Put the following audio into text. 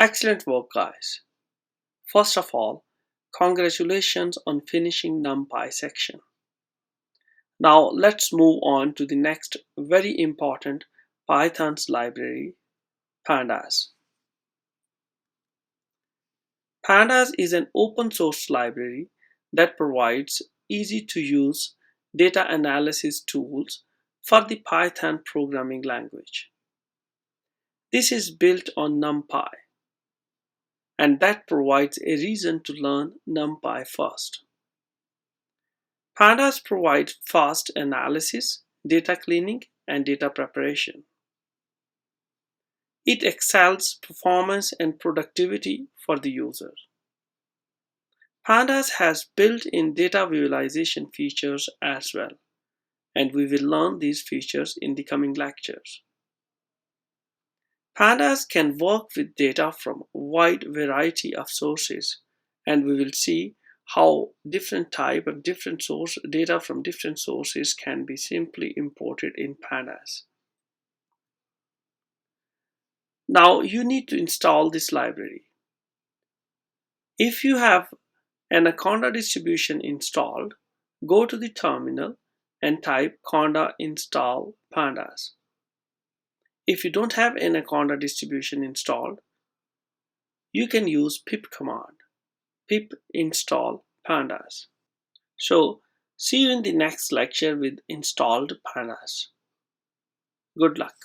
Excellent work, guys. First of all, congratulations on finishing NumPy section. Now let's move on to the next very important Python's library, Pandas. Pandas is an open source library that provides easy to use data analysis tools for the Python programming language. This is built on NumPy, and that provides a reason to learn NumPy first. Pandas provides fast analysis, data cleaning, and data preparation. It excels performance and productivity for the user. Pandas has built-in data visualization features as well, and we will learn these features in the coming lectures. Pandas can work with data from a wide variety of sources, and we will see how different type of different source data from different sources can be simply imported in Pandas. Now you need to install this library. If you have an Anaconda distribution installed, go to the terminal and type conda install pandas. If you don't have an Anaconda distribution installed, you can use pip command, pip install pandas. So see you in the next lecture with installed pandas. Good luck.